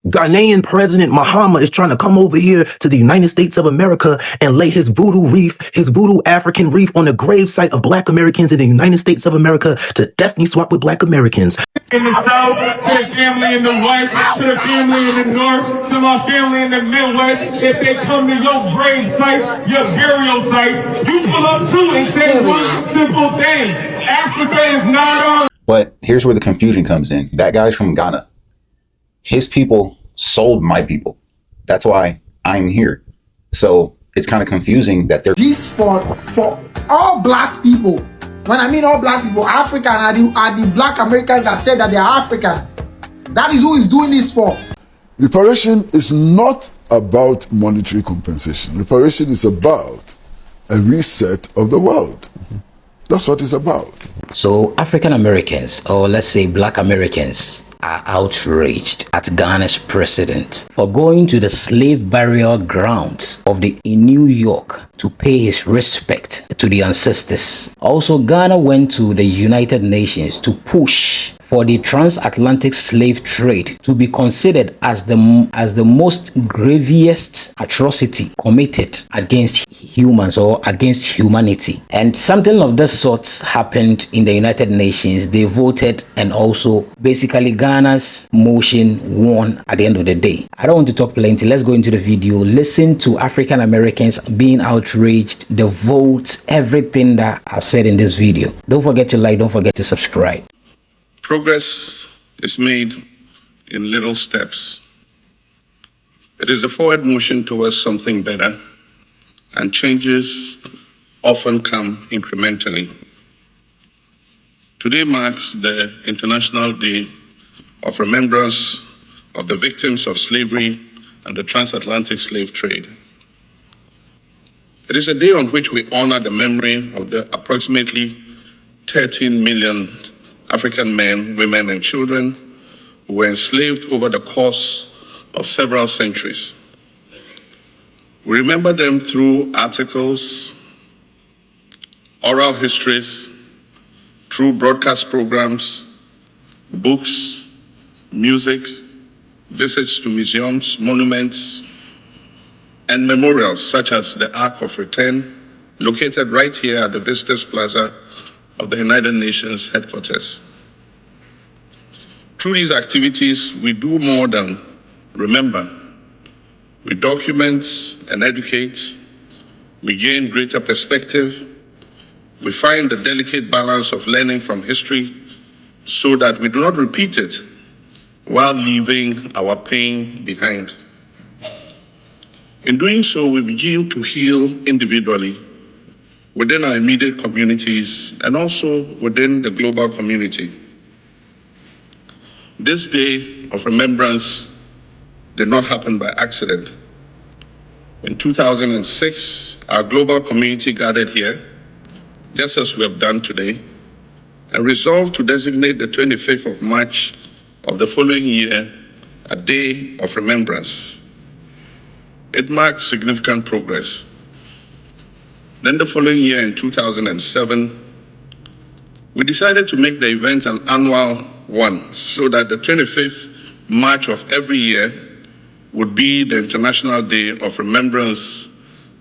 Ghanaian President Mahama is trying to come over here to the United States of America and lay his voodoo African reef on the gravesite of Black Americans in the United States of America to destiny swap with Black Americans. In the South, to the family in the West, to the family in the North, to my family in the Midwest, if they come to your grave site, your burial site, you pull up too and say one simple thing: Africa is not on. But here's where the confusion comes in. That guy's from Ghana. His people sold my people. That's why I'm here. So it's kind of confusing that they're... This for all Black people. When I mean all Black people, African are the Black Americans that said that they are African. That is who is doing this for. Reparation is not about monetary compensation. Reparation is about a reset of the world. That's what it's about. So African Americans, or let's say Black Americans, are outraged at Ghana's president for going to the slave burial grounds in New York to pay his respect to the ancestors. Also, Ghana went to the United Nations to push for the transatlantic slave trade to be considered as the most grievous atrocity committed against humans or against humanity. And something of this sort happened in the United Nations. They voted, and also basically Ghana's motion won at the end of the day. I don't want to talk plenty. Let's go into the video. Listen to African Americans being outraged, the votes, everything that I've said in this video. Don't forget to like, don't forget to subscribe. Progress is made in little steps. It is a forward motion towards something better, and changes often come incrementally. Today marks the International Day of Remembrance of the victims of slavery and the transatlantic slave trade. It is a day on which we honor the memory of the approximately 13 million African men, women, and children who were enslaved over the course of several centuries. We remember them through articles, oral histories, through broadcast programs, books, music, visits to museums, monuments, and memorials such as the Ark of Return, located right here at the Visitors Plaza of the United Nations headquarters. Through these activities, we do more than remember. We document and educate. We gain greater perspective. We find the delicate balance of learning from history so that we do not repeat it while leaving our pain behind. In doing so, we begin to heal individually within our immediate communities and also within the global community. This day of remembrance did not happen by accident. In 2006, our global community gathered here, just as we have done today, and resolved to designate the 25th of March of the following year a day of remembrance. It marked significant progress. Then the following year, in 2007, we decided to make the event an annual one so that the 25th March of every year would be the International Day of Remembrance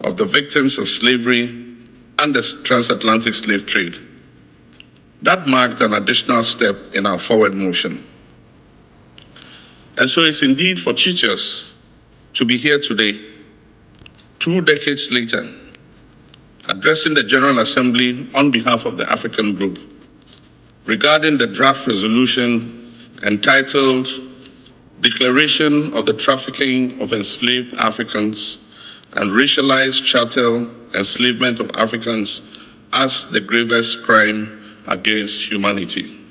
of the victims of slavery and the transatlantic slave trade. That marked an additional step in our forward motion. And so it's indeed fortuitous to be here today, 2 decades later, addressing the General Assembly on behalf of the African Group regarding the draft resolution entitled Declaration of the Trafficking of Enslaved Africans and Racialized Chattel Enslavement of Africans as the Gravest Crime Against Humanity.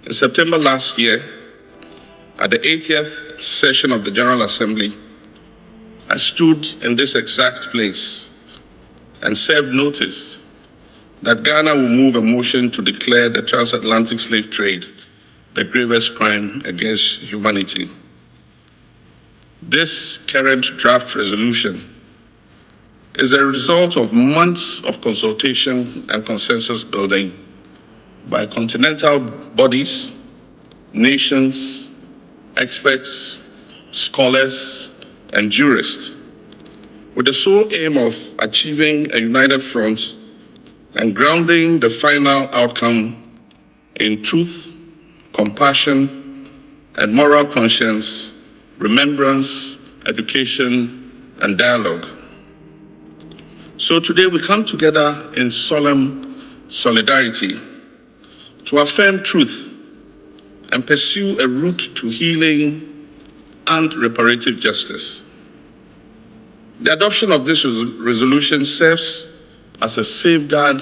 In September last year, at the 80th session of the General Assembly, I stood in this exact place and served notice that Ghana will move a motion to declare the transatlantic slave trade the gravest crime against humanity. This current draft resolution is a result of months of consultation and consensus building by continental bodies, nations, experts, scholars, and jurists, with the sole aim of achieving a united front and grounding the final outcome in truth, compassion, and moral conscience, remembrance, education, and dialogue. So today we come together in solemn solidarity to affirm truth and pursue a route to healing and reparative justice. The adoption of this resolution serves as a safeguard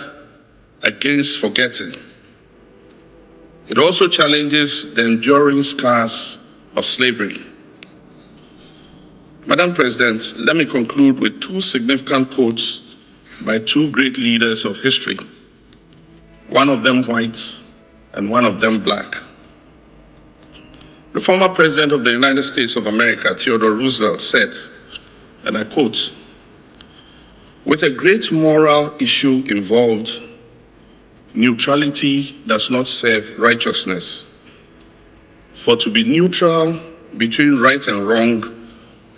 against forgetting. It also challenges the enduring scars of slavery. Madam President, let me conclude with two significant quotes by two great leaders of history, one of them white and one of them black. The former President of the United States of America, Theodore Roosevelt, said, and I quote, "With a great moral issue involved, neutrality does not serve righteousness. For to be neutral between right and wrong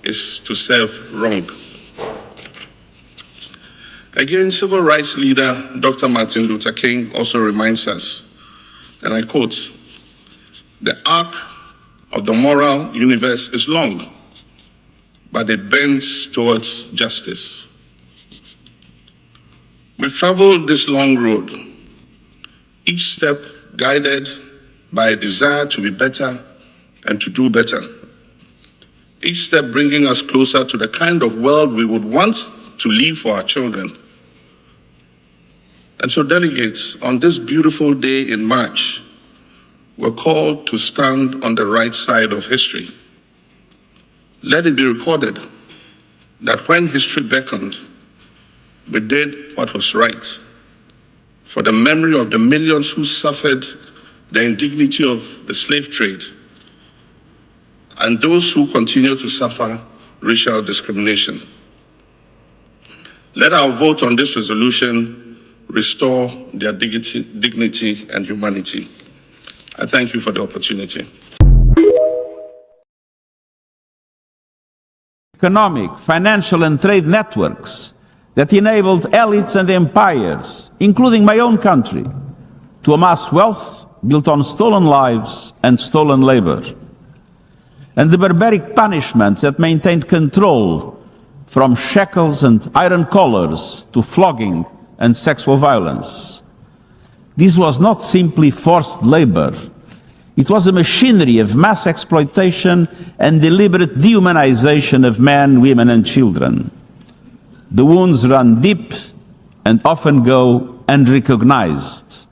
is to serve wrong." Again, civil rights leader Dr. Martin Luther King also reminds us, and I quote, "The arc of the moral universe is long, but it bends towards justice." We've traveled this long road, each step guided by a desire to be better and to do better. Each step bringing us closer to the kind of world we would want to leave for our children. And so, delegates, on this beautiful day in March, we're called to stand on the right side of history. Let it be recorded that when history beckoned, we did what was right, for the memory of the millions who suffered the indignity of the slave trade and those who continue to suffer racial discrimination. Let our vote on this resolution restore their dignity and humanity. I thank you for the opportunity. Economic, financial, and trade networks that enabled elites and empires, including my own country, to amass wealth built on stolen lives and stolen labor. And the barbaric punishments that maintained control, from shackles and iron collars to flogging and sexual violence. This was not simply forced labor. It was a machinery of mass exploitation and deliberate dehumanization of men, women, and children. The wounds run deep and often go unrecognized.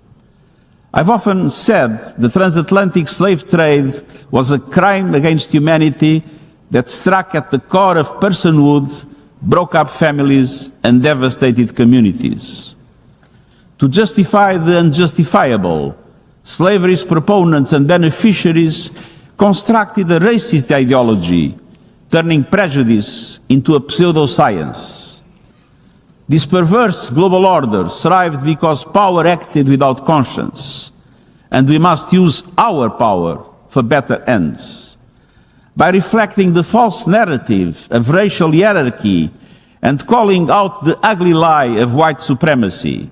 I've often said the transatlantic slave trade was a crime against humanity that struck at the core of personhood, broke up families, and devastated communities. To justify the unjustifiable, slavery's proponents and beneficiaries constructed a racist ideology, turning prejudice into a pseudoscience. This perverse global order thrived because power acted without conscience, and we must use our power for better ends. By reflecting the false narrative of racial hierarchy and calling out the ugly lie of white supremacy.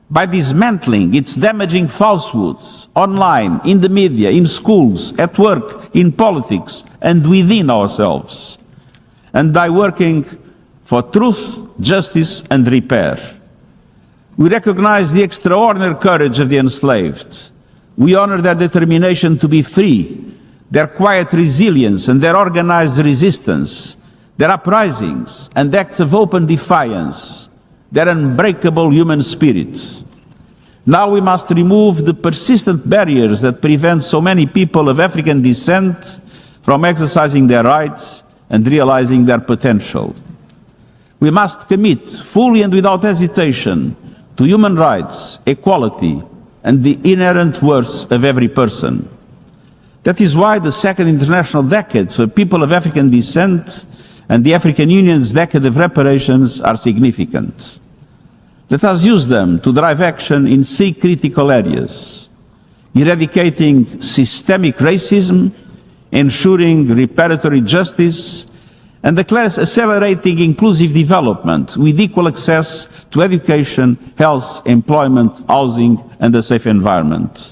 By dismantling its damaging falsehoods online, in the media, in schools, at work, in politics, and within ourselves. And by working for truth, justice, and repair. We recognize the extraordinary courage of the enslaved. We honor their determination to be free, their quiet resilience and their organized resistance, their uprisings and acts of open defiance, their unbreakable human spirit. Now we must remove the persistent barriers that prevent so many people of African descent from exercising their rights and realizing their potential. We must commit fully and without hesitation to human rights, equality, and the inherent worth of every person. That is why the Second International Decade for people of African descent and the African Union's Decade of Reparations are significant. Let us use them to drive action in 3 critical areas: eradicating systemic racism, ensuring reparatory justice, and declares accelerating inclusive development with equal access to education, health, employment, housing, and a safe environment.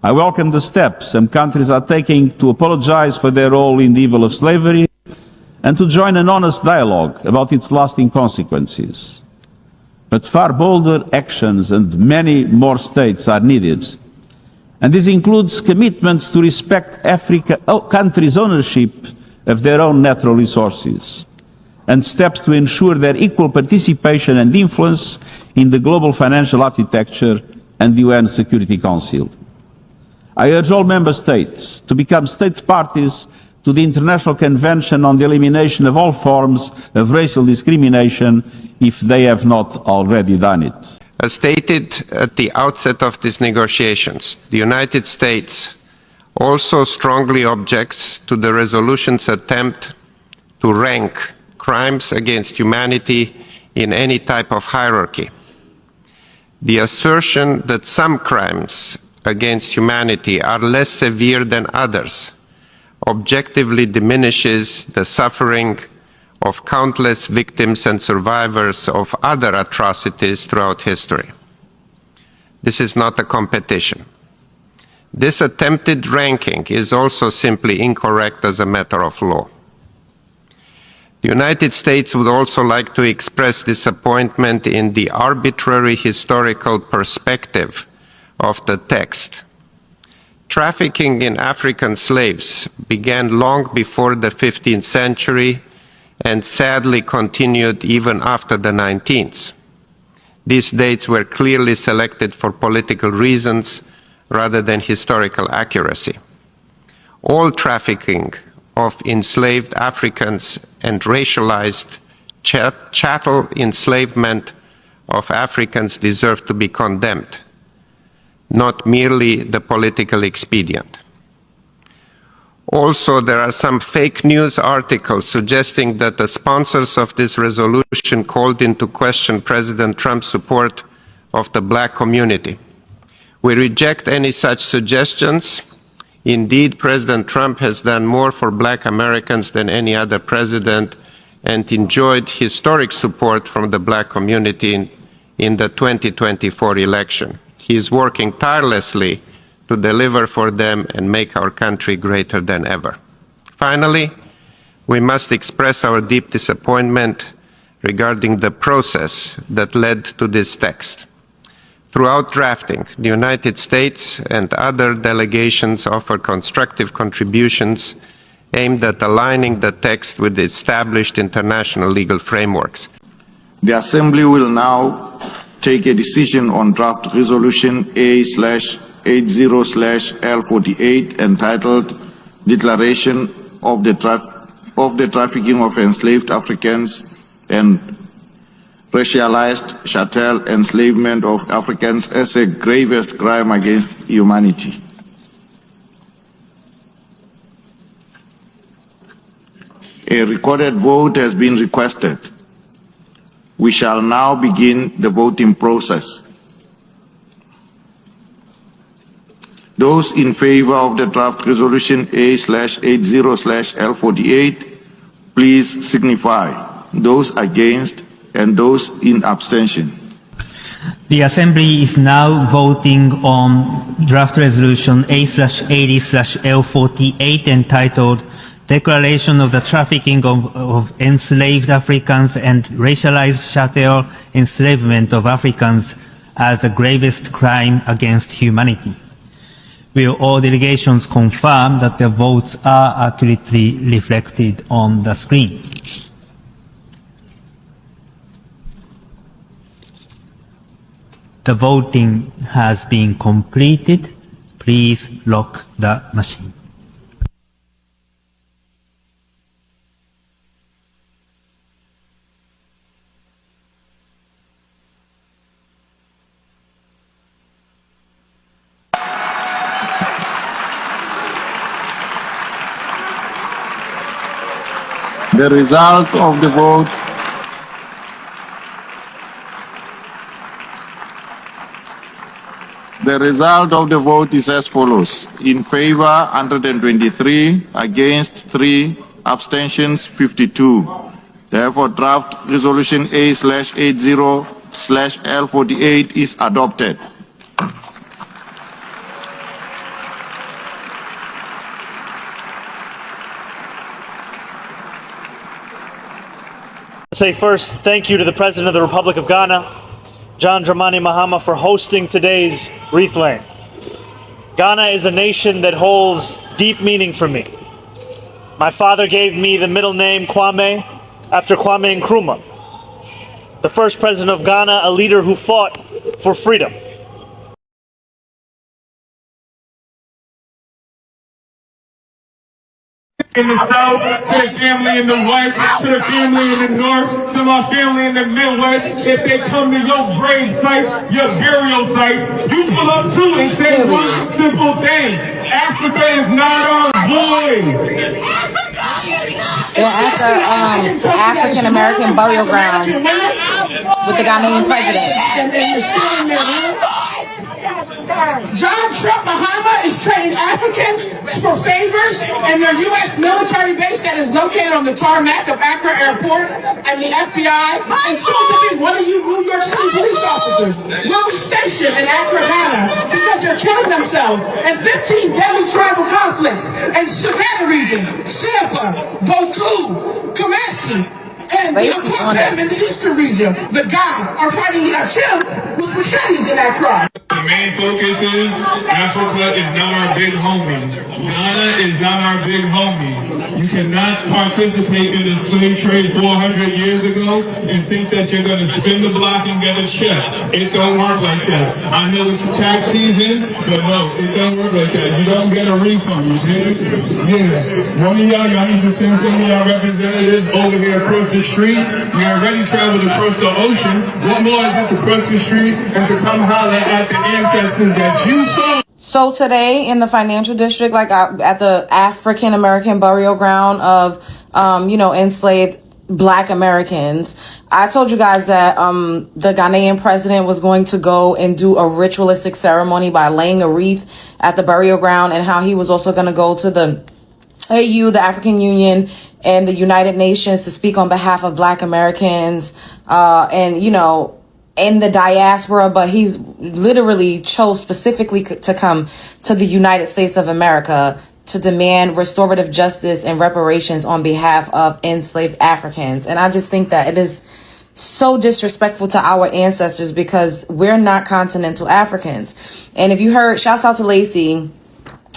I welcome the steps some countries are taking to apologize for their role in the evil of slavery and to join an honest dialogue about its lasting consequences. But far bolder actions and many more states are needed. And this includes commitments to respect countries' ownership of their own natural resources, and steps to ensure their equal participation and influence in the global financial architecture and the UN Security Council. I urge all member states to become state parties to the International Convention on the Elimination of all forms of racial discrimination if they have not already done it. As stated at the outset of these negotiations, the United States also strongly objects to the resolution's attempt to rank crimes against humanity in any type of hierarchy. The assertion that some crimes against humanity are less severe than others objectively diminishes the suffering of countless victims and survivors of other atrocities throughout history. This is not a competition. This attempted ranking is also simply incorrect as a matter of law. The United States would also like to express disappointment in the arbitrary historical perspective of the text. Trafficking in African slaves began long before the 15th century and sadly continued even after the 19th. These dates were clearly selected for political reasons rather than historical accuracy. All trafficking of enslaved Africans and racialized chattel enslavement of Africans deserve to be condemned, not merely the political expedient. Also, there are some fake news articles suggesting that the sponsors of this resolution called into question President Trump's support of the Black community. We reject any such suggestions. Indeed, President Trump has done more for Black Americans than any other president and enjoyed historic support from the Black community in the 2024 election. He is working tirelessly to deliver for them and make our country greater than ever. Finally, we must express our deep disappointment regarding the process that led to this text. Throughout drafting, the United States and other delegations offer constructive contributions aimed at aligning the text with the established international legal frameworks. The Assembly will now take a decision on draft resolution A/80/L48 entitled Declaration of the Trafficking of Enslaved Africans and Racialized chattel enslavement of Africans as a gravest crime against humanity. A recorded vote has been requested. We shall now begin the voting process. Those in favor of the draft resolution A/80/L48, please signify. Those against and those in abstention. The Assembly is now voting on draft resolution A/80/L48 entitled Declaration of the Trafficking of Enslaved Africans and Racialized Chattel Enslavement of Africans as the gravest crime against humanity. Will all delegations confirm that their votes are accurately reflected on the screen? The voting has been completed. Please lock the machine. The result of the vote The result of the vote is as follows. In favor, 123, against 3, abstentions 52. Therefore, draft resolution A/80/L48 is adopted. Say first, thank you to the President of the Republic of Ghana, John Dramani Mahama, for hosting today's wreath laying. Ghana is a nation that holds deep meaning for me. My father gave me the middle name Kwame after Kwame Nkrumah, the first president of Ghana, a leader who fought for freedom. In the South, to the family in the West, to the family in the North, to my family in the Midwest, if they come to your grave site, your burial site, you pull up too and say one simple thing: Africa is not our void. They're at the African American burial ground with the Ghanaian president. John Trump Mahama is trading Africans for favors and their U.S. military base that is located on the tarmac of Accra Airport, and the FBI, and soon to be one of you New York City police officers will be stationed in Accra, Ghana, because they're killing themselves in 15 deadly tribal conflicts in Savannah region, Sampa, Boku, Kumasi, and the Akwapam in the eastern region. The Ga are fighting Achim with machetes in Accra. The main focus is Africa is not our big homie. Ghana is not our big homie. You cannot participate in the slave trade 400 years ago and think that you're going to spin the block and get a check. It don't work like that. I know it's tax season, but no, it don't work like that. You don't get a refund, you hear? Yeah. One of y'all need to send some of y'all representatives over here across the street. We already traveled across the ocean. What more is it to cross the street and to come holler at the ancestors that you saw? So today in the financial district, like at the African American burial ground of, enslaved Black Americans, I told you guys that the Ghanaian president was going to go and do a ritualistic ceremony by laying a wreath at the burial ground, and how he was also going to go to the AU, the African Union, and the United Nations to speak on behalf of Black Americans, in the diaspora, but he's literally chose specifically to come to the United States of America to demand restorative justice and reparations on behalf of enslaved Africans. And I just think that it is so disrespectful to our ancestors, because we're not continental Africans. And if you heard, shouts out to Lacey,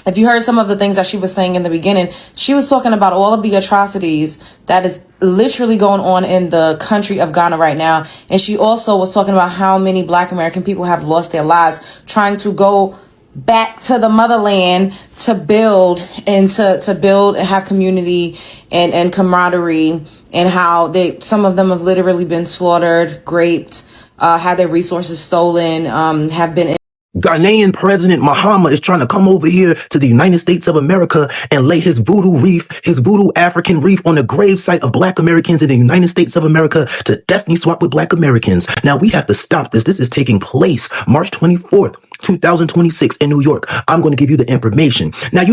if you heard some of the things that she was saying in the beginning, she was talking about all of the atrocities that is literally going on in the country of Ghana right now. And she also was talking about how many Black American people have lost their lives trying to go back to the motherland to build and to build and have community and camaraderie, and how some of them have literally been slaughtered, raped, had their resources stolen, have been Ghanaian President Mahama is trying to come over here to the United States of America and lay his voodoo wreath, his voodoo African wreath, on the gravesite of Black Americans in the United States of America to destiny swap with Black Americans. Now, we have to stop this. This is taking place March 24th, 2026 in New York. I'm going to give you the information. Now,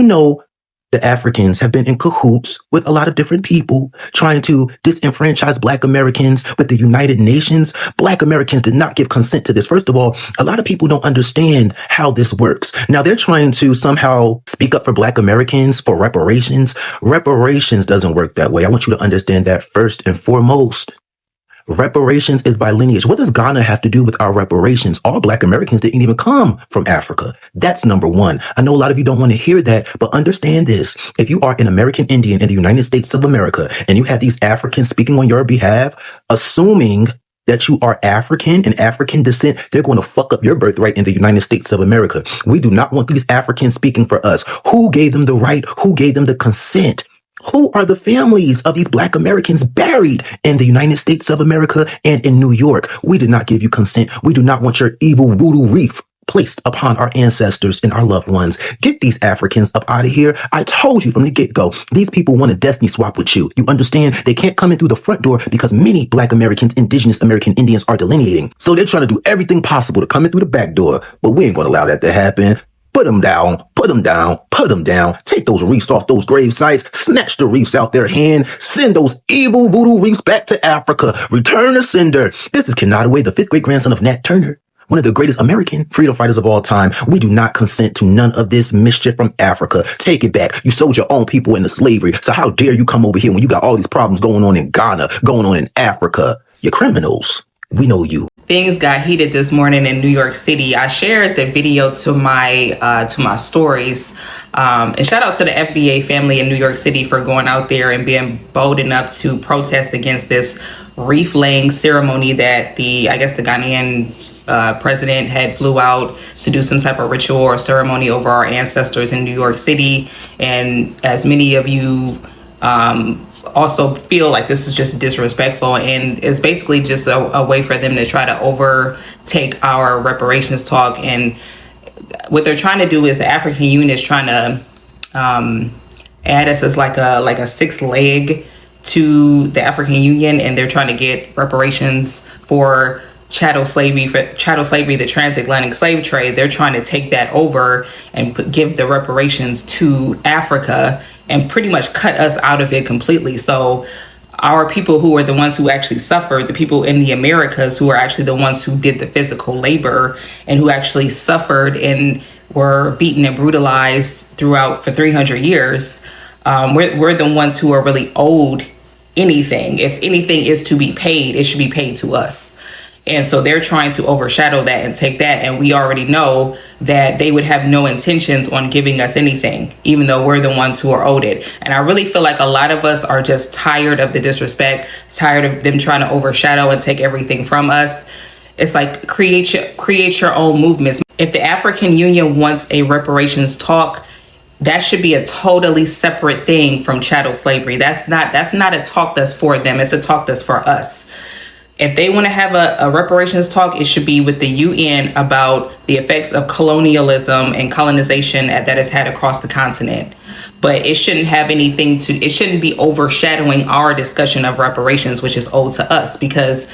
the Africans have been in cahoots with a lot of different people trying to disenfranchise Black Americans with the United Nations. Black Americans did not give consent to this. First of all, a lot of people don't understand how this works. Now they're trying to somehow speak up for Black Americans for reparations. Reparations doesn't work that way. I want you to understand that first and foremost. Reparations is by lineage. What does Ghana have to do with our reparations? All Black Americans didn't even come from Africa. That's number one. I know a lot of you don't want to hear that, but understand this. If you are an American Indian in the United States of America and you have these Africans speaking on your behalf, assuming that you are African and African descent, they're going to fuck up your birthright in the United States of America. We do not want these Africans speaking for us. Who gave them the right? Who gave them the consent? Who are the families of these Black Americans buried in the United States of America and in New York? We did not give you consent. We do not want your evil voodoo wreath placed upon our ancestors and our loved ones. Get these Africans up out of here. I told you from the get-go, these people want to destiny swap with you. You understand? They can't come in through the front door because many Black Americans, indigenous American Indians are delineating. So they're trying to do everything possible to come in through the back door, but we ain't going to allow that to happen. Put them down, put them down, put them down. Take those reefs off those grave sites, snatch the reefs out their hand, send those evil voodoo reefs back to Africa, return the sender. This is Kenadaway, the 5th great grandson of Nat Turner, one of the greatest American freedom fighters of all time. We do not consent to none of this mischief from Africa. Take it back. You sold your own people into slavery. So how dare you come over here when you got all these problems going on in Ghana, going on in Africa? You're criminals. We know you. Things got heated this morning in New York City. I shared the video to my stories. And shout out to the FBA family in New York City for going out there and being bold enough to protest against this reef laying ceremony that the Ghanaian president had flew out to do some type of ritual or ceremony over our ancestors in New York City. And as many of you also feel like this is just disrespectful, and it's basically just a way for them to try to overtake our reparations talk. And what they're trying to do is the African Union is trying to add us as like a sixth leg to the African Union, and they're trying to get reparations for chattel slavery, the transatlantic slave trade. They're trying to take that over and give the reparations to Africa and pretty much cut us out of it completely. So our people who are the ones who actually suffered, the people in the Americas who are actually the ones who did the physical labor and who actually suffered and were beaten and brutalized throughout for 300 years, we're the ones who are really owed anything. If anything is to be paid, it should be paid to us. And so they're trying to overshadow that and take that. And we already know that they would have no intentions on giving us anything, even though we're the ones who are owed it. And I really feel like a lot of us are just tired of the disrespect, tired of them trying to overshadow and take everything from us. It's like create your own movements. If the African Union wants a reparations talk, that should be a totally separate thing from chattel slavery. That's not a talk that's for them. It's a talk that's for us. If they want to have a reparations talk, it should be with the UN about the effects of colonialism and colonization that it's had across the continent. But it shouldn't have anything it shouldn't be overshadowing our discussion of reparations, which is owed to us. Because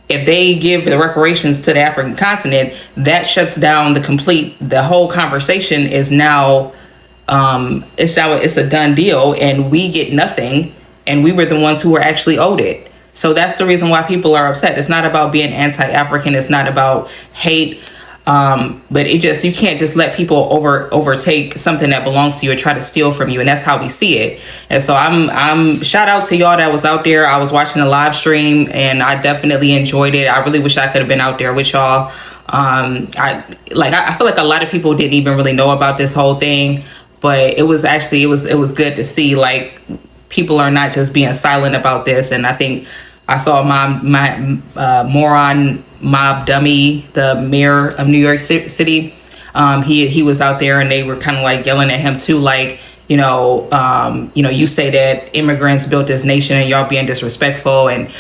if they give the reparations to the African continent, that shuts down the whole conversation is now, it's a done deal, and we get nothing, and we were the ones who were actually owed it. So that's the reason why people are upset. It's not about being anti-African. It's not about hate. But you can't just let people overtake something that belongs to you or try to steal from you. And that's how we see it. And so I'm shout out to y'all that was out there. I was watching the live stream and I definitely enjoyed it. I really wish I could have been out there with y'all. I feel like a lot of people didn't even really know about this whole thing, but it was good to see, like, people are not just being silent about this. And I think I saw my moron Mob Dummy, the mayor of New York City. He was out there and they were kind of like yelling at him too, like, you say that immigrants built this nation and y'all being disrespectful and,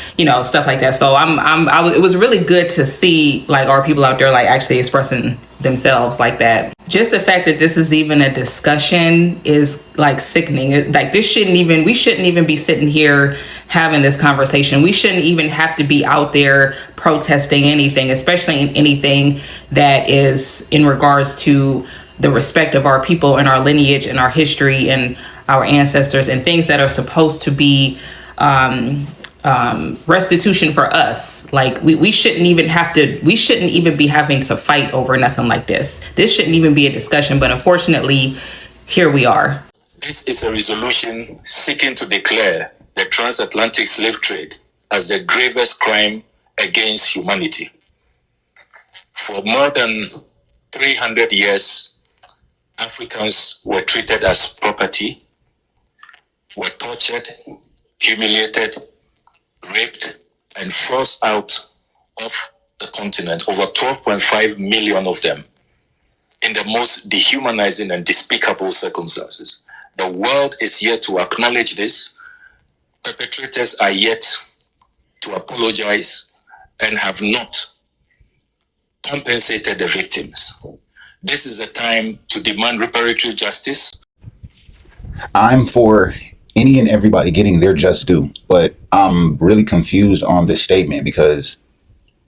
stuff like that. So it was really good to see, like, our people out there, like, actually expressing themselves like that. Just the fact that this is even a discussion is, like, sickening. Like, we shouldn't even be sitting here having this conversation. We shouldn't even have to be out there protesting anything, especially in anything that is in regards to the respect of our people and our lineage and our history and our ancestors and things that are supposed to be restitution for us. Like, we shouldn't even be having to fight over nothing like this. This shouldn't even be a discussion, but unfortunately, here we are. This is a resolution seeking to declare the transatlantic slave trade as the gravest crime against humanity. For more than 300 years, Africans were treated as property, were tortured, humiliated, raped, and forced out of the continent, over 12.5 million of them, in the most dehumanizing and despicable circumstances. The world is yet to acknowledge this. Perpetrators are yet to apologize and have not compensated the victims. This is a time to demand reparatory justice. I'm for any and everybody getting their just due, but I'm really confused on this statement because,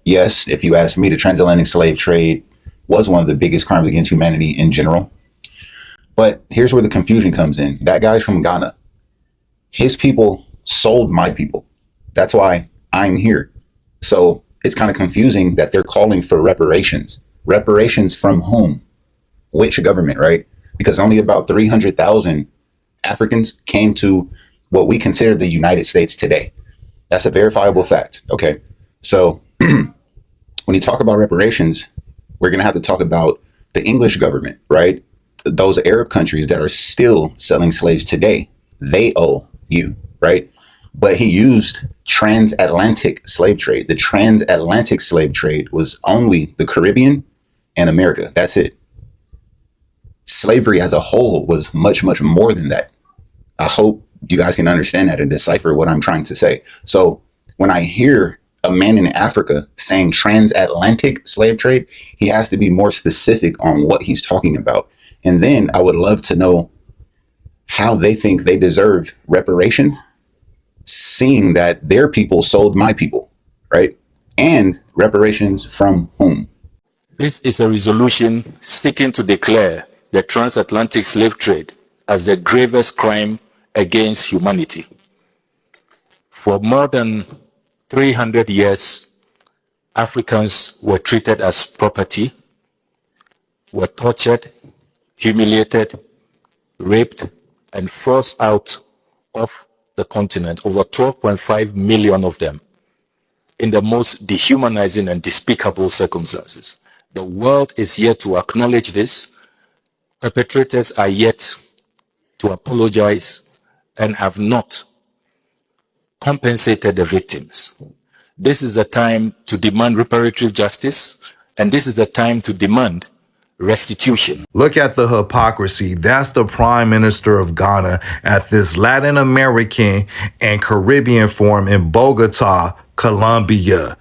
yes, if you ask me, the transatlantic slave trade was one of the biggest crimes against humanity in general. But here's where the confusion comes in. That guy's from Ghana. His people sold my people. That's why I'm here. So it's kind of confusing that they're calling for reparations. Reparations from whom? Which government, right? Because only about 300,000 Africans came to what we consider the United States today. That's a verifiable fact. Okay. So when you talk about reparations, we're going to have to talk about the English government, right? Those Arab countries that are still selling slaves today, they owe you, right? But he used transatlantic slave trade. The transatlantic slave trade was only the Caribbean and America. That's it. Slavery as a whole was much, much more than that. I hope you guys can understand that and decipher what I'm trying to say. So when I hear a man in Africa saying transatlantic slave trade, he has to be more specific on what he's talking about. And then I would love to know how they think they deserve reparations, seeing that their people sold my people, right? And reparations from whom? This is a resolution seeking to declare the transatlantic slave trade as the gravest crime against humanity. For more than 300 years, Africans were treated as property, were tortured, humiliated, raped, and forced out of the continent, over 12.5 million of them, in the most dehumanizing and despicable circumstances. The world is yet to acknowledge this. Perpetrators are yet to apologize and have not compensated the victims. This is the time to demand reparatory justice, and this is the time to demand restitution. Look at the hypocrisy. That's the Prime Minister of Ghana at this Latin American and Caribbean forum in Bogota, Colombia,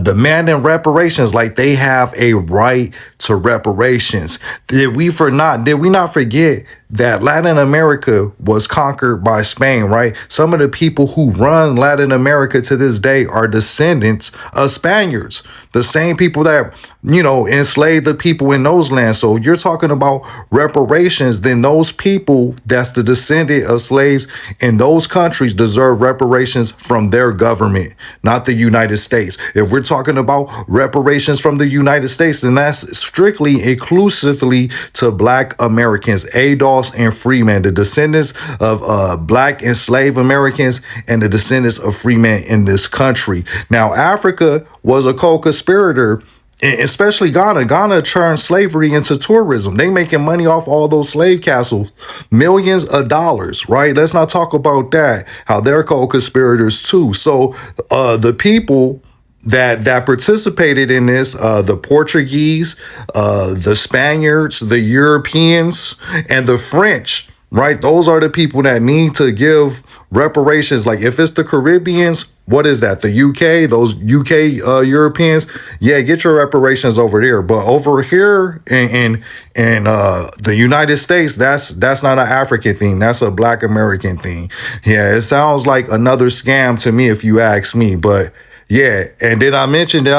demanding reparations like they have a right to reparations. Did we not forget that Latin America was conquered by Spain, right? Some of the people who run Latin America to this day are descendants of Spaniards, the same people that, enslaved the people in those lands. So you're talking about reparations, then those people that's the descendant of slaves in those countries deserve reparations from their government, not the United States. If we're talking about reparations from the United States, then that's strictly exclusively to Black Americans, Adolfs and freemen, the descendants of Black enslaved Americans and the descendants of freemen in this country. Now, Africa was a co-conspirator, especially Ghana. Ghana turned slavery into tourism. They making money off all those slave castles, millions of dollars, right? Let's not talk about that, how they're co-conspirators too. So the people that participated in this, the Portuguese, the Spaniards, the Europeans, and the French, right? Those are the people that need to give reparations. Like if it's the Caribbeans, what is that? The UK, those UK Europeans, yeah, get your reparations over there. But over here in the United States, that's not an African thing. That's a Black American thing. Yeah, it sounds like another scam to me, if you ask me. But yeah, and did I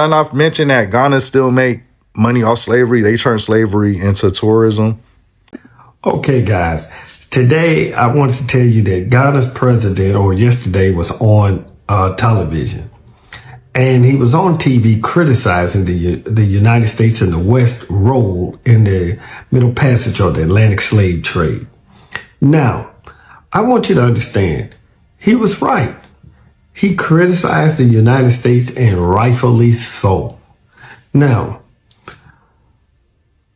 not mention that Ghana still make money off slavery? They turn slavery into tourism. Okay, guys. Today, I wanted to tell you that Ghana's president, or yesterday, was on television. And he was on TV criticizing the United States and the West role in the Middle Passage or the Atlantic slave trade. Now, I want you to understand, he was right. He criticized the United States, and rightfully so. Now,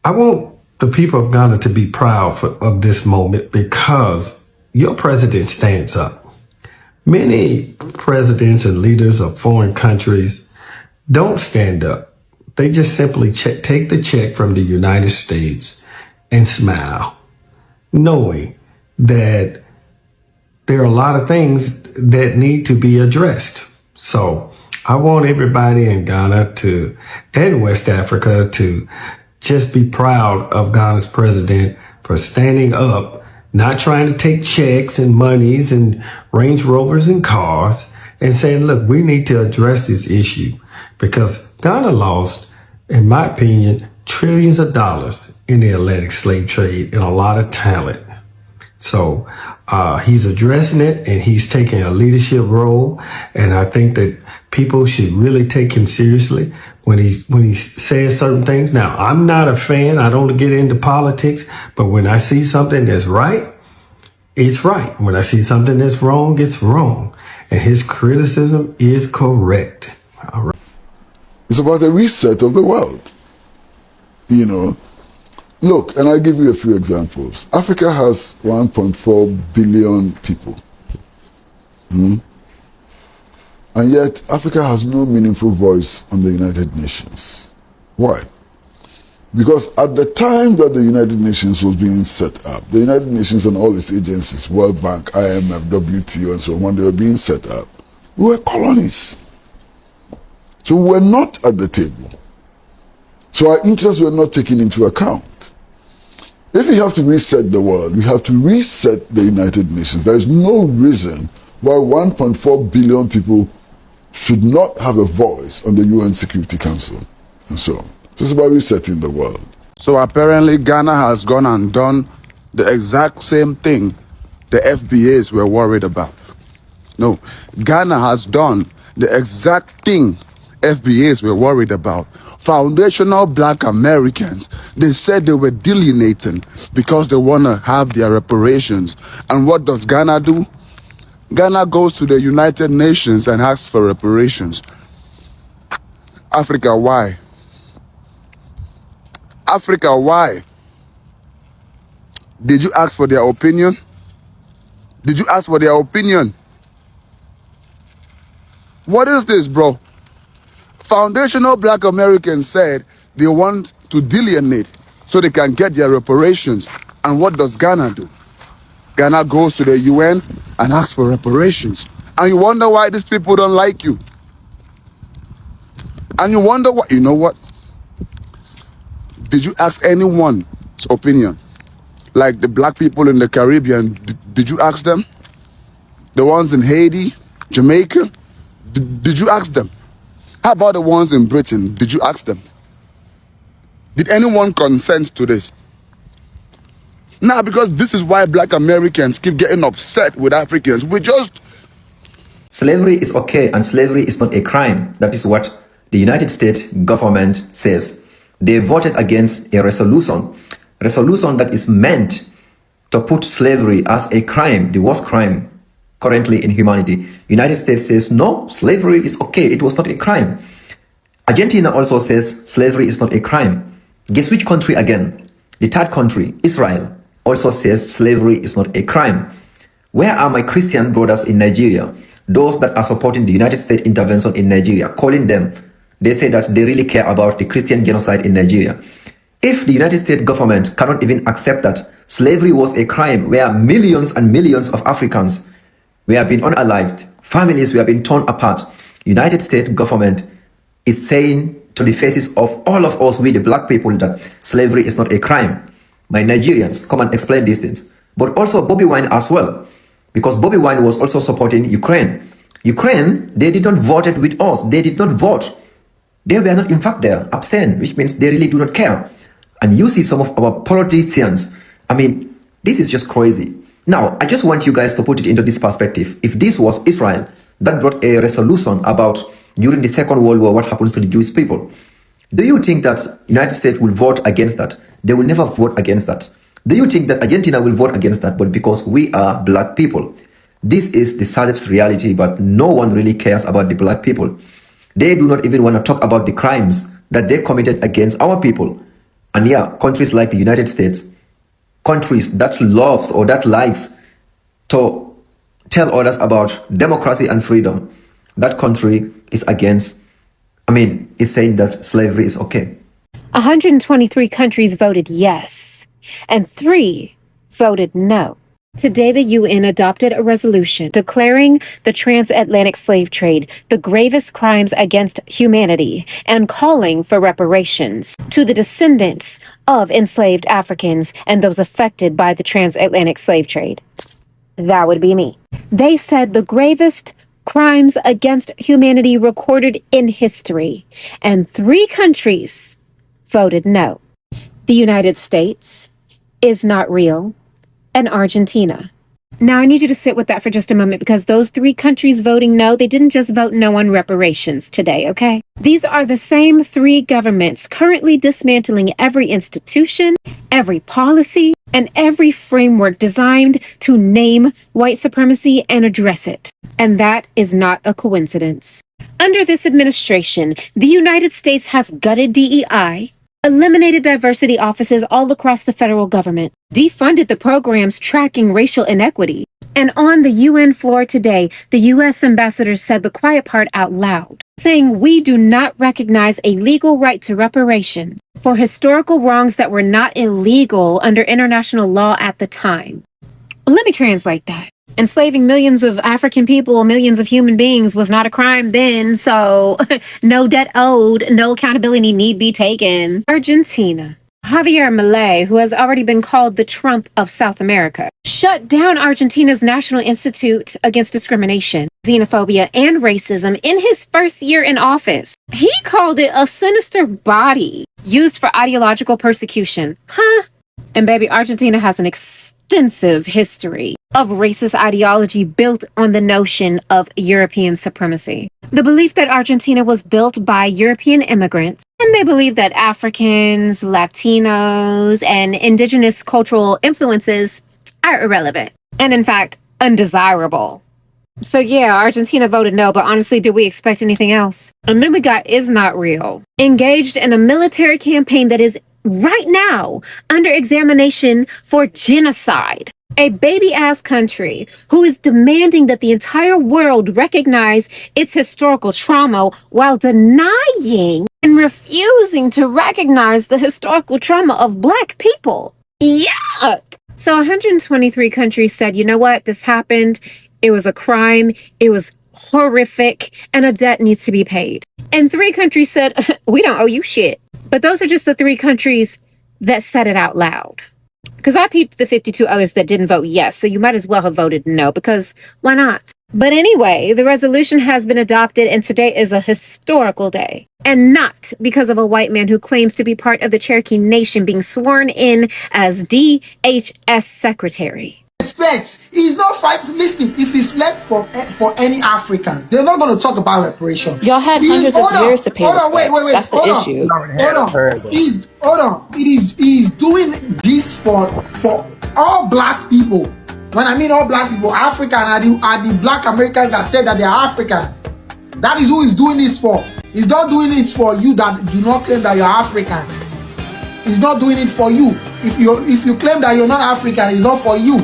I want the people of Ghana to be proud of this moment, because your president stands up. Many presidents and leaders of foreign countries don't stand up. They just simply take the check from the United States and smile, knowing that there are a lot of things that need to be addressed. So I want everybody in Ghana and West Africa to just be proud of Ghana's president for standing up, not trying to take checks and monies and Range Rovers and cars, and saying, look, we need to address this issue because Ghana lost, in my opinion, trillions of dollars in the Atlantic slave trade and a lot of talent. So he's addressing it and he's taking a leadership role. And I think that people should really take him seriously when he says certain things. Now, I'm not a fan. I don't get into politics. But when I see something that's right, it's right. When I see something that's wrong, it's wrong. And his criticism is correct. All right. It's about a reset of the world. You know, look, and I'll give you a few examples. Africa has 1.4 billion people. And yet, Africa has no meaningful voice on the United Nations. Why? Because at the time that the United Nations was being set up, the United Nations and all its agencies, World Bank, IMF, WTO, and so on, when they were being set up, we were colonies. So we were not at the table. So our interests were not taken into account. If we have to reset the world, we have to reset the United Nations. There is no reason why 1.4 billion people should not have a voice on the UN Security Council and so on. It's about resetting the world. So apparently Ghana has gone and done the exact same thing the FBAs were worried about. No, Ghana has done the exact thing FBAs were worried about. Foundational Black Americans, they said they were delineating because they want to have their reparations. And what does Ghana do? Ghana goes to the United Nations and asks for reparations. Africa, why? Africa, why? Did you ask for their opinion? Did you ask for their opinion? What is this, bro? Foundational Black Americans said they want to delineate so they can get their reparations. And what does Ghana do? Ghana goes to the UN and asks for reparations. And you wonder why these people don't like you. And you wonder why, you know what? Did you ask anyone's opinion? Like the black people in the Caribbean, did you ask them? The ones in Haiti, Jamaica, did you ask them? How about the ones in Britain? Did you ask them? Did anyone consent to this? Now, because this is why Black Americans keep getting upset with Africans. Slavery is okay and slavery is not a crime. That is what the United States government says. They voted against a resolution that is meant to put slavery as a crime, the worst crime currently in humanity. United States says, no, slavery is okay. It was not a crime. Argentina also says slavery is not a crime. Guess which country again? The third country, Israel, also says slavery is not a crime. Where are my Christian brothers in Nigeria? Those that are supporting the United States intervention in Nigeria, calling them, they say that they really care about the Christian genocide in Nigeria. If the United States government cannot even accept that slavery was a crime where millions and millions of Africans were being unalived, families were being torn apart, United States government is saying to the faces of all of us, we the black people, that slavery is not a crime. My Nigerians, come and explain these things. But also Bobby Wine as well, because Bobby Wine was also supporting Ukraine. Ukraine, they did not vote with us. They did not vote. They were not, in fact, there, abstain, which means they really do not care. And you see some of our politicians, I mean, this is just crazy. Now, I just want you guys to put it into this perspective. If this was Israel that brought a resolution about during the Second World War, what happens to the Jewish people, do you think that United States will vote against that? They will never vote against that. Do you think that Argentina will vote against that? But because we are black people, this is the saddest reality, but no one really cares about the black people. They do not even want to talk about the crimes that they committed against our people. And yeah, countries like the United States, countries that loves or that likes to tell others about democracy and freedom, that country is against, is saying that slavery is okay. 123 countries voted yes, and 3 voted no. Today, the UN adopted a resolution declaring the transatlantic slave trade the gravest crimes against humanity and calling for reparations to the descendants of enslaved Africans and those affected by the transatlantic slave trade. That would be me. They said the gravest crimes against humanity recorded in history, and 3 countries voted no. The United States is not real, and Argentina. Now, I need you to sit with that for just a moment because those 3 countries voting no, they didn't just vote no on reparations today, okay? These are the same 3 governments currently dismantling every institution, every policy, and every framework designed to name white supremacy and address it. And that is not a coincidence. Under this administration, the United States has gutted DEI, eliminated diversity offices all across the federal government, defunded the programs tracking racial inequity, and on the UN floor today, the U.S. ambassador said the quiet part out loud, saying we do not recognize a legal right to reparations for historical wrongs that were not illegal under international law at the time. Let me translate that. Enslaving millions of African people, millions of human beings was not a crime then, so no debt owed, no accountability need be taken. Argentina. Javier Milei, who has already been called the Trump of South America, shut down Argentina's National Institute Against Discrimination, Xenophobia, and Racism in his first year in office. He called it a sinister body used for ideological persecution. And baby, Argentina has an extensive history of racist ideology built on the notion of European supremacy. The belief that Argentina was built by European immigrants, and they believe that Africans, Latinos, and indigenous cultural influences are irrelevant, and in fact, undesirable. So yeah, Argentina voted no, but honestly, did we expect anything else? And then we got Is Not Real, engaged in a military campaign that is right now under examination for genocide. A baby-ass country who is demanding that the entire world recognize its historical trauma while denying and refusing to recognize the historical trauma of Black people. Yuck! So 123 countries said, you know what, this happened. It was a crime. It was horrific, and a debt needs to be paid. And 3 countries said, we don't owe you shit. But those are just the 3 countries that said it out loud. Because I peeped the 52 others that didn't vote yes, so you might as well have voted no, because why not? But anyway, the resolution has been adopted, and today is a historical day. And not because of a white man who claims to be part of the Cherokee Nation being sworn in as DHS Secretary. Respect. He's not fighting. Listen, if he's left for any Africans, they're not going to talk about reparations. Y'all had hundreds of years to pay respect. Wait. That's the issue. Hold on. He's doing this for all Black people. When I mean all Black people, African are the Black Americans that said that they are African. That is who he's doing this for. He's not doing it for you that do not claim that you're African. He's not doing it for you. If you claim that you're not African, it's not for you.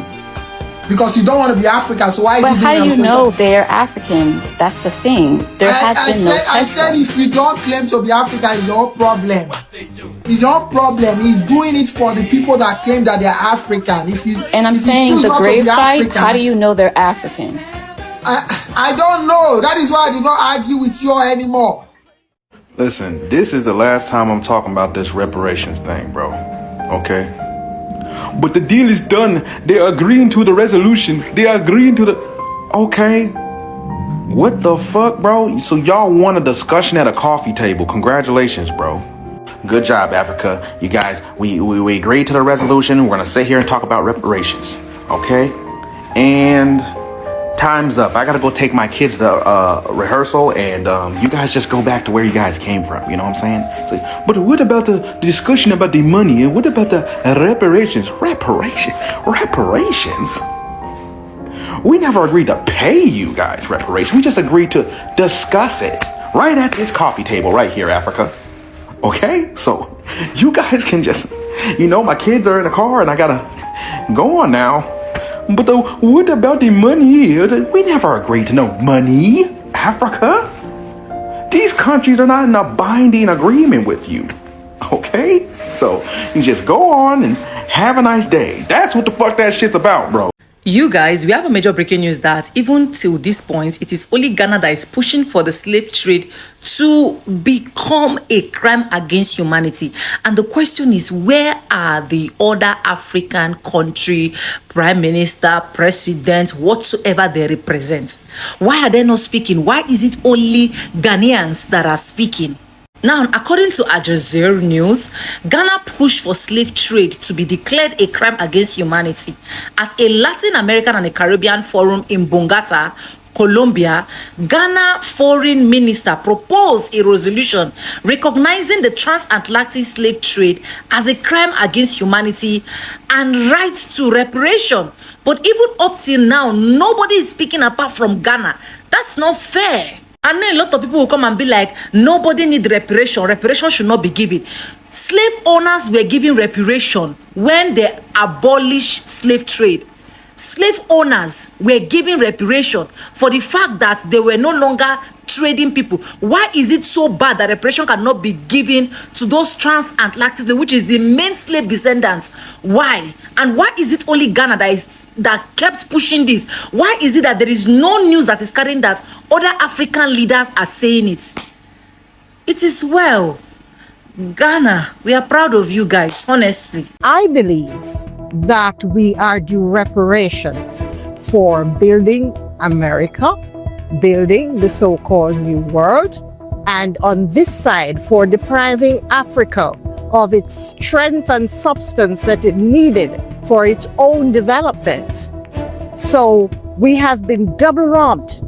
Because you don't want to be African, so why? But how do you know they're Africans? That's the thing. There has been no test. I said if you don't claim to be African, it's your problem. It's your problem. He's doing it for the people that claim that they're African. And I'm saying the grave site. How do you know they're African? I don't know. That is why I do not argue with you anymore. Listen, this is the last time I'm talking about this reparations thing, bro. Okay? But the deal is done. They're agreeing to the resolution. They're agreeing to the... Okay. What the fuck, bro? So y'all want a discussion at a coffee table. Congratulations, bro. Good job, Africa. You guys, we agreed to the resolution. We're going to sit here and talk about reparations. Okay? And... time's up. I gotta go take my kids to rehearsal, and you guys just go back to where you guys came from. You know what I'm saying? So, but what about the discussion about the money, and what about the reparations? Reparations? We never agreed to pay you guys reparations. We just agreed to discuss it right at this coffee table right here, Africa. Okay? So you guys can just, my kids are in the car, and I gotta go on now. But what about the money? We never agreed to no money, Africa. These countries are not in a binding agreement with you, okay? So you just go on and have a nice day. That's what the fuck that shit's about, bro. You guys, we have a major breaking news that even till this point, it is only Ghana that is pushing for the slave trade to become a crime against humanity. And the question is, where are the other African country, prime minister, president, whatsoever they represent? Why are they not speaking? Why is it only Ghanaians that are speaking? Now, according to Al Jazeera News, Ghana pushed for slave trade to be declared a crime against humanity at a Latin American and a Caribbean forum in Bogota, Colombia. Ghana foreign minister proposed a resolution recognizing the transatlantic slave trade as a crime against humanity and right to reparation. But even up till now, nobody is speaking apart from Ghana. That's not fair. And then a lot of people will come and be like, nobody needs reparation. Reparation should not be given. Slave owners were given reparation when they abolished slave trade. Slave owners were given reparation for the fact that they were no longer trading people. Why is it so bad that reparation cannot be given to those transatlantic, which is the main slave descendants? Why? And why is it only Ghana that kept pushing this? Why is it that there is no news that is carrying that other African leaders are saying it? It is well. Ghana, we are proud of you guys, honestly. I believe that we are due reparations for building America, building the so-called New World, and on this side for depriving Africa of its strength and substance that it needed for its own development. So we have been double robbed,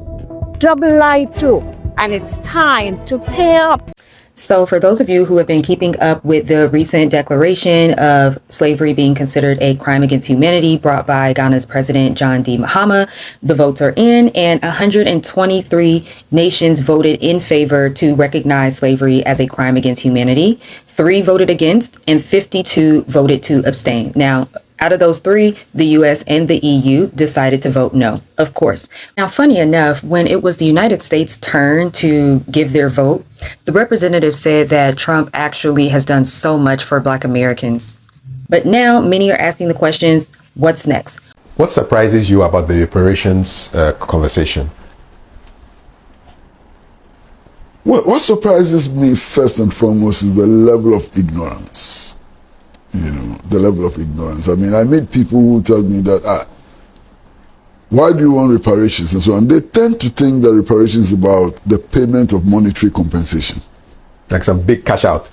double lied to, and it's time to pay up. So for those of you who have been keeping up with the recent declaration of slavery being considered a crime against humanity brought by Ghana's President John D. Mahama, the votes are in, and 123 nations voted in favor to recognize slavery as a crime against humanity. 3 voted against, and 52 voted to abstain. Now, out of those 3, the US and the EU decided to vote no, of course. Now, funny enough, when it was the United States' turn to give their vote, the representative said that Trump actually has done so much for Black Americans. But now many are asking the questions, what's next? What surprises you about the reparations conversation? What surprises me first and foremost is the level of ignorance. You know, the level of ignorance. I mean, I meet people who tell me that, why do you want reparations and so on? They tend to think that reparations is about the payment of monetary compensation. Like some big cash out.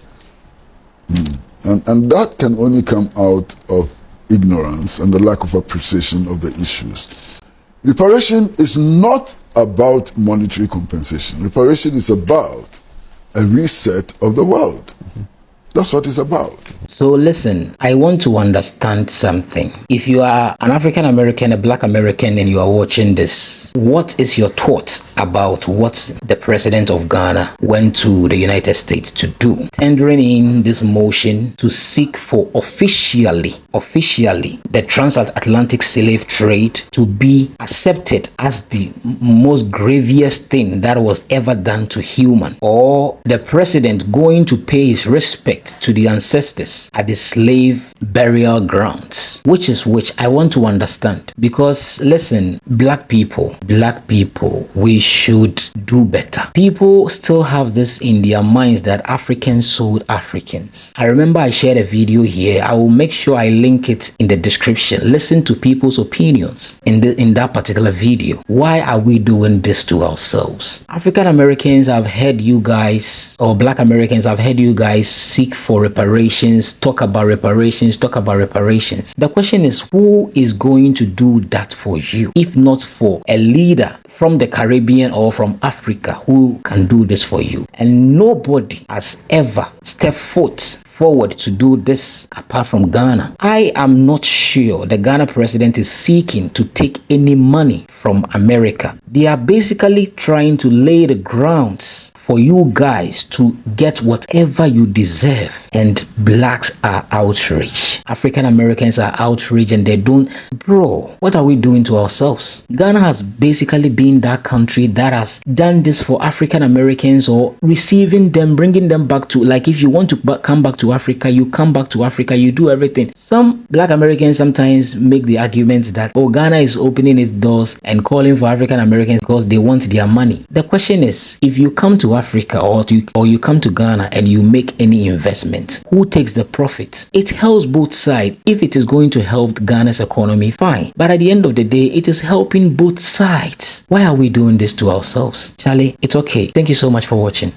And that can only come out of ignorance and the lack of appreciation of the issues. Reparation is not about monetary compensation. Reparation is about a reset of the world. That's what it's about. So listen, I want to understand something. If you are an African American, a Black American, and you are watching this, what is your thought about what the president of Ghana went to the United States to do? Tendering in this motion to seek for officially the transatlantic slave trade to be accepted as the most grievous thing that was ever done to human, or the president going to pay his respect to the ancestors at the slave burial grounds. Which is which? I want to understand. Because listen, black people, we should do better. People still have this in their minds that Africans sold Africans. I remember I shared a video here. I will make sure I link it in the description. Listen to people's opinions in that particular video. Why are we doing this to ourselves? African Americans have heard you guys, or Black Americans have heard you guys seek for reparations, talk about reparations. The question is, who is going to do that for you, if not for a leader from the Caribbean or from Africa who can do this for you? And nobody has ever stepped foot forward to do this apart from Ghana. I am not sure the Ghana president is seeking to take any money from America. They are basically trying to lay the grounds for you guys to get whatever you deserve. And blacks are outraged. African Americans are outraged, and they don't. Bro, what are we doing to ourselves? Ghana has basically been in that country that has done this for African Americans, or receiving them, bringing them back to, like, if you want to come back to Africa, you come back to Africa, you do everything. Some Black Americans sometimes make the argument that, oh, Ghana is opening its doors and calling for African Americans because they want their money. The question is, if you come to Africa or you come to Ghana and you make any investment, who takes the profit? It helps both sides. If it is going to help Ghana's economy, fine. But at the end of the day, it is helping both sides. Why are we doing this to ourselves? Charlie, it's okay. Thank you so much for watching.